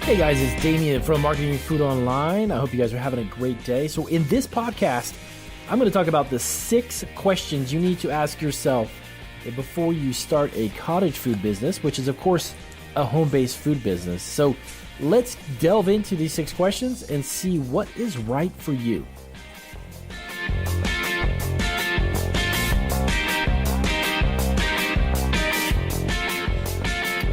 Hey guys, it's Damien from Marketing Food Online. I hope you guys are having a great day. So in this podcast, I'm going to talk about the 6 questions you need to ask yourself before you start a cottage food business, which is of course a home-based food business. So let's delve into these 6 questions and see what is right for you.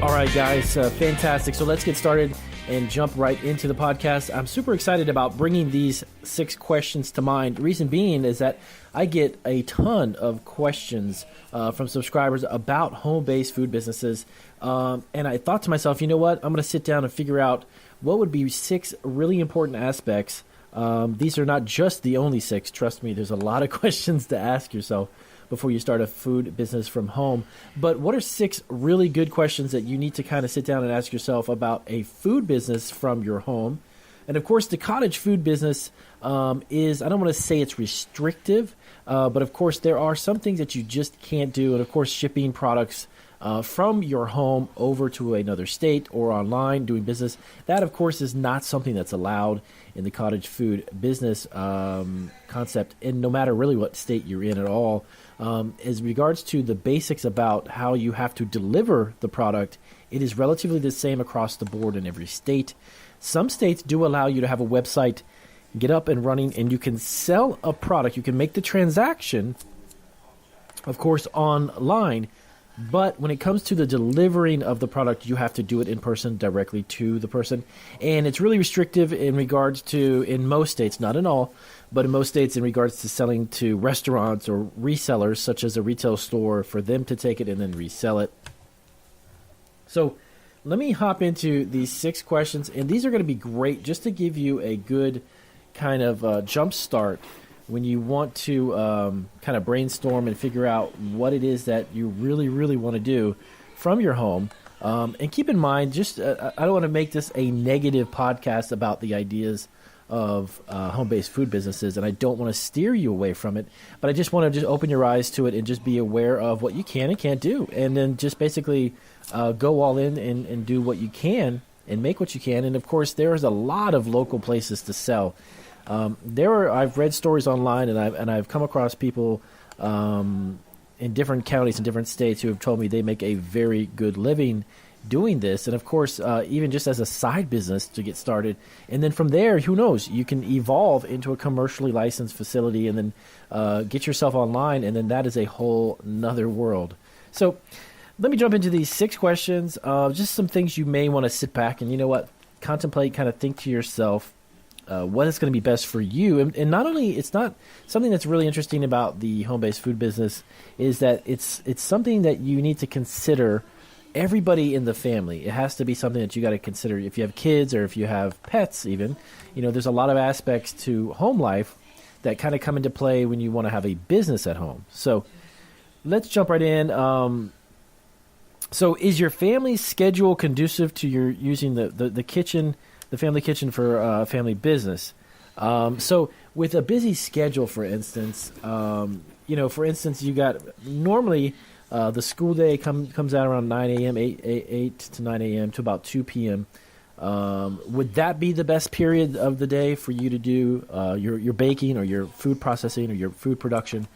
All right, guys, fantastic. So let's get started and jump right into the podcast. I'm super excited about bringing these 6 questions to mind. The reason being is that I get a ton of questions from subscribers about home-based food businesses. And I thought to myself, you know what? I'm going to sit down and figure out what would be 6 really important aspects. These are not just the only 6. Trust me, there's a lot of questions to ask yourself before you start a food business from home. But what are 6 really good questions that you need to kind of sit down and ask yourself about a food business from your home? And of course, the cottage food business is, I don't want to say it's restrictive, but of course, there are some things that you just can't do. And of course, shipping products from your home over to another state or online doing business, that of course is not something that's allowed in the cottage food business concept, and no matter really what state you're in at all. As regards to the basics about how you have to deliver the product, it is relatively the same across the board in every state. Some states do allow you to have a website, get up and running, and you can sell a product. You can make the transaction, of course, online. But when it comes to the delivering of the product, you have to do it in person directly to the person. And it's really restrictive in regards to, in most states, not in all, but in most states in regards to selling to restaurants or resellers, such as a retail store, for them to take it and then resell it. So let me hop into these 6 questions. And these are going to be great just to give you a good kind of jump start when you want to kind of brainstorm and figure out what it is that you really, really want to do from your home. And keep in mind, just I don't want to make this a negative podcast about the ideas of home-based food businesses, and I don't want to steer you away from it, but I just want to just open your eyes to it and just be aware of what you can and can't do, and then just basically go all in and do what you can and make what you can. And of course, there's a lot of local places to sell. I've read stories online, and I've come across people in different counties and different states who have told me they make a very good living doing this. And of course, even just as a side business to get started, and then from there, who knows, you can evolve into a commercially licensed facility, and then get yourself online, and then that is a whole nother world. So let me jump into these 6 questions. Just some things you may want to sit back and, you know what, contemplate, kind of think to yourself. What is going to be best for you. And not only, it's not something that's really interesting about the home-based food business is that it's something that you need to consider everybody in the family. It has to be something that you got to consider if you have kids or if you have pets even. You know, there's a lot of aspects to home life that kind of come into play when you want to have a business at home. So let's jump right in. So is your family's schedule conducive to your using the kitchen, the family kitchen for family business? So with a busy schedule, for instance, you got normally the school day comes out around 9 a.m., 8 to 9 a.m. to about 2 p.m. Would that be the best period of the day for you to do your baking or your food processing or your food production?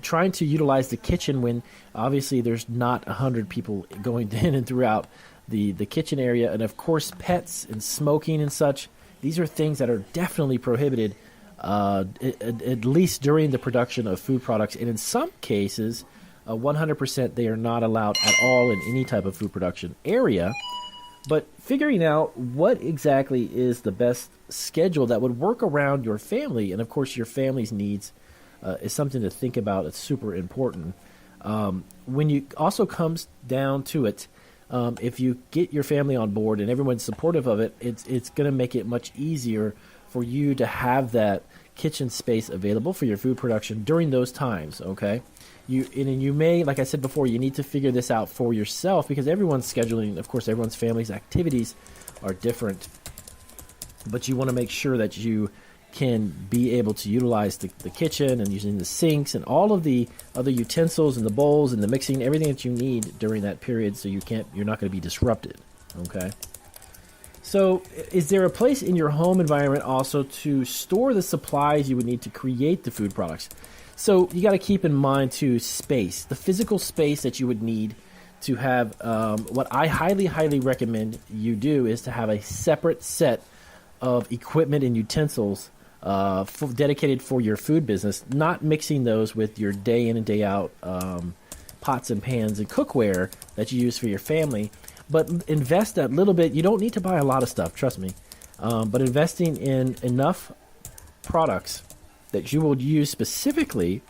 Trying to utilize the kitchen when obviously there's not 100 people going in and throughout the kitchen area. And of course, pets and smoking and such, these are things that are definitely prohibited, at least during the production of food products. And in some cases, 100% they are not allowed at all in any type of food production area. But figuring out what exactly is the best schedule that would work around your family, and of course your family's needs, is something to think about. It's super important. When you also comes down to it, if you get your family on board and everyone's supportive of it, it's going to make it much easier for you to have that kitchen space available for your food production during those times, okay? You may, like I said before, you need to figure this out for yourself because everyone's scheduling, of course, everyone's family's activities are different. But you want to make sure that you can be able to utilize the kitchen and using the sinks and all of the other utensils and the bowls and the mixing, everything that you need during that period so you're not going to be disrupted, okay? So is there a place in your home environment also to store the supplies you would need to create the food products? So you got to keep in mind too, space, the physical space that you would need to have. What I highly, highly recommend you do is to have a separate set of equipment and utensils dedicated for your food business, not mixing those with your day in and day out pots and pans and cookware that you use for your family. But invest that little bit. You don't need to buy a lot of stuff, trust me. But investing in enough products that you will use specifically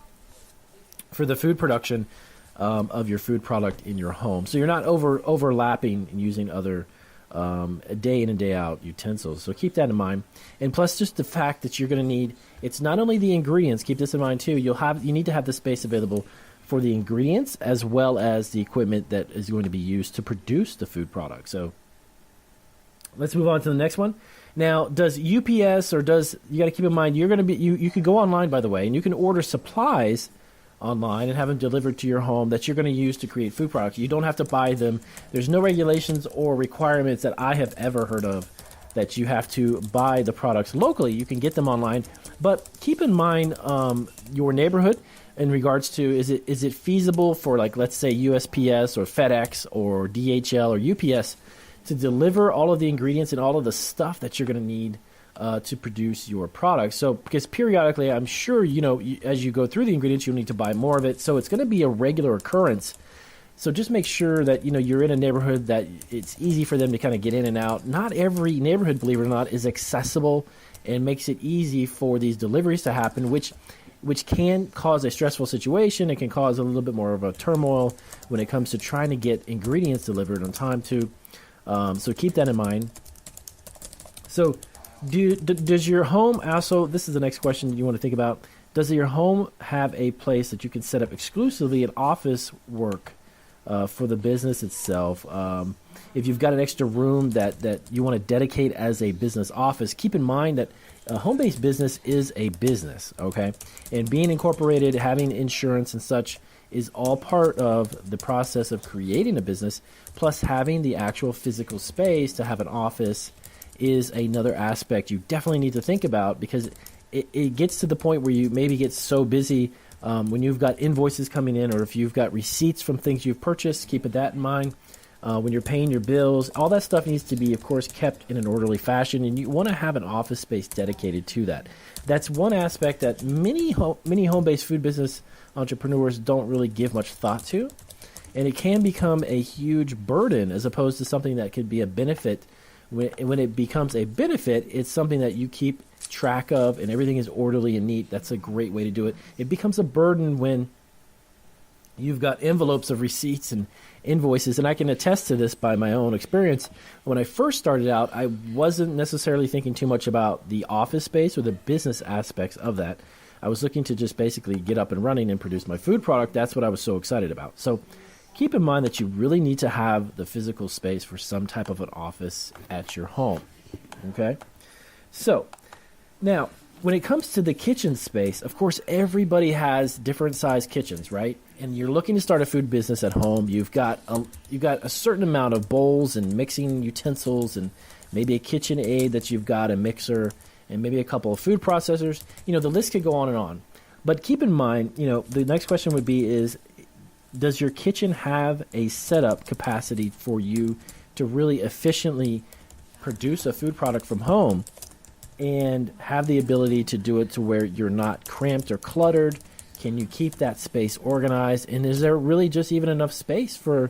for the food production of your food product in your home. So you're not overlapping and using other day in and day out utensils. So keep that in mind. And plus just the fact that you're going to need, it's not only the ingredients, keep this in mind too, you need to have the space available for the ingredients as well as the equipment that is going to be used to produce the food product. So let's move on to the next one. Now, does UPS you got to keep in mind, you're going to be, you could go online, by the way, and you can order supplies online and have them delivered to your home that you're going to use to create food products. You don't have to buy them. There's no regulations or requirements that I have ever heard of that you have to buy the products locally. You can get them online, but keep in mind your neighborhood in regards to is it feasible for, like, let's say USPS or FedEx or DHL or UPS to deliver all of the ingredients and all of the stuff that you're going to need to produce your product. So because periodically, I'm sure, as you go through the ingredients, you'll need to buy more of it. So it's going to be a regular occurrence. So just make sure that, you're in a neighborhood that it's easy for them to kind of get in and out. Not every neighborhood, believe it or not, is accessible and makes it easy for these deliveries to happen, which can cause a stressful situation. It can cause a little bit more of a turmoil when it comes to trying to get ingredients delivered on time too. So keep that in mind. So does your home also, this is the next question you want to think about, does your home have a place that you can set up exclusively an office work for the business itself? If you've got an extra room that you want to dedicate as a business office, keep in mind that a home-based business is a business, okay? And being incorporated, having insurance and such is all part of the process of creating a business, plus having the actual physical space to have an office is another aspect you definitely need to think about, because it gets to the point where you maybe get so busy when you've got invoices coming in, or if you've got receipts from things you've purchased, keep that in mind. When you're paying your bills, all that stuff needs to be, of course, kept in an orderly fashion, and you want to have an office space dedicated to that. That's one aspect that many home-based food business entrepreneurs don't really give much thought to, and it can become a huge burden as opposed to something that could be a benefit. When it becomes a benefit, it's something that you keep track of and everything is orderly and neat. That's a great way to do it. It becomes a burden when you've got envelopes of receipts and invoices, and I can attest to this by my own experience. When I first started out, I wasn't necessarily thinking too much about the office space or the business aspects of that. I was looking to just basically get up and running and produce my food product. That's what I was so excited about. So keep in mind that you really need to have the physical space for some type of an office at your home, okay? So now, when it comes to the kitchen space, of course, everybody has different size kitchens, right? And you're looking to start a food business at home. You've got a certain amount of bowls and mixing utensils and maybe a kitchen aid that you've got, a mixer, and maybe a couple of food processors. The list could go on and on. But keep in mind, the next question would be does your kitchen have a setup capacity for you to really efficiently produce a food product from home and have the ability to do it to where you're not cramped or cluttered? Can you keep that space organized? And is there really just even enough space for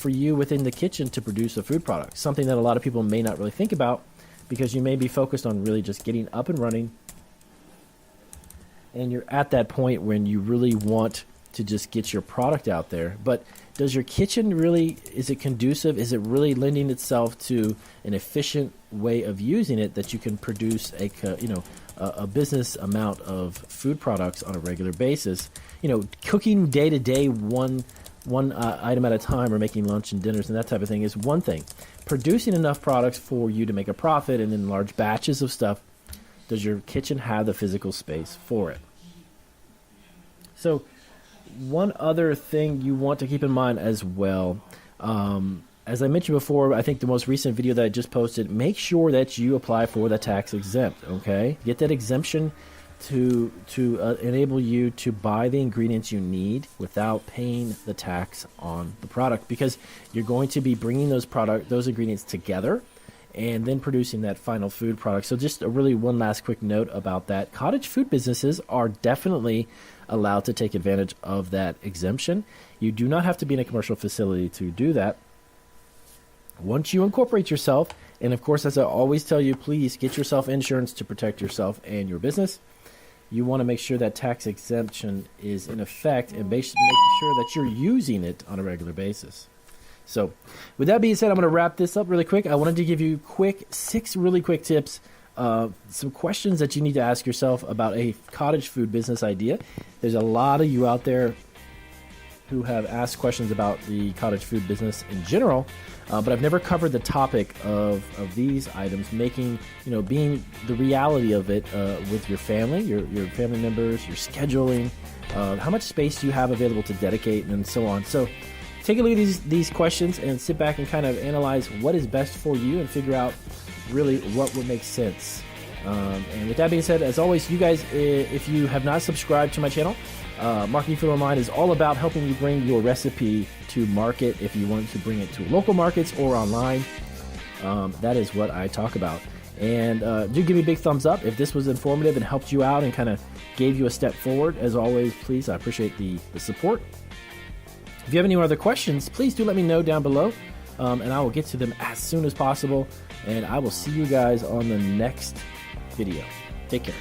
you within the kitchen to produce a food product? Something that a lot of people may not really think about, because you may be focused on really just getting up and running, and you're at that point when you really want to just get your product out there. But does your kitchen really, is it conducive? Is it really lending itself to an efficient way of using it that you can produce a business amount of food products on a regular basis? Cooking day to day, one item at a time, or making lunch and dinners and that type of thing is one thing. Producing enough products for you to make a profit and in large batches of stuff, does your kitchen have the physical space for it? So one other thing you want to keep in mind as well, as I mentioned before, I think the most recent video that I just posted, make sure that you apply for the tax exempt, okay? Get that exemption to enable you to buy the ingredients you need without paying the tax on the product, because you're going to be bringing those ingredients together and then producing that final food product. So just one last quick note about that. Cottage food businesses are definitely allowed to take advantage of that exemption. You do not have to be in a commercial facility to do that. Once you incorporate yourself, and of course, as I always tell you, please get yourself insurance to protect yourself and your business. You want to make sure that tax exemption is in effect and make sure that you're using it on a regular basis. So with that being said, I'm going to wrap this up really quick. I wanted to give you six really quick tips, some questions that you need to ask yourself about a cottage food business idea. There's a lot of you out there who have asked questions about the cottage food business in general, but I've never covered the topic of these items, being the reality of it with your family, your family members, your scheduling, how much space do you have available to dedicate, and so on. So take a look at these questions and sit back and kind of analyze what is best for you and figure out really what would make sense. And with that being said, as always, you guys, if you have not subscribed to my channel, Marketing Food Online is all about helping you bring your recipe to market. If you want to bring it to local markets or online, that is what I talk about. And do give me a big thumbs up if this was informative and helped you out and kind of gave you a step forward. As always, please, I appreciate the support. If you have any other questions, please do let me know down below, and I will get to them as soon as possible. And I will see you guys on the next video. Take care.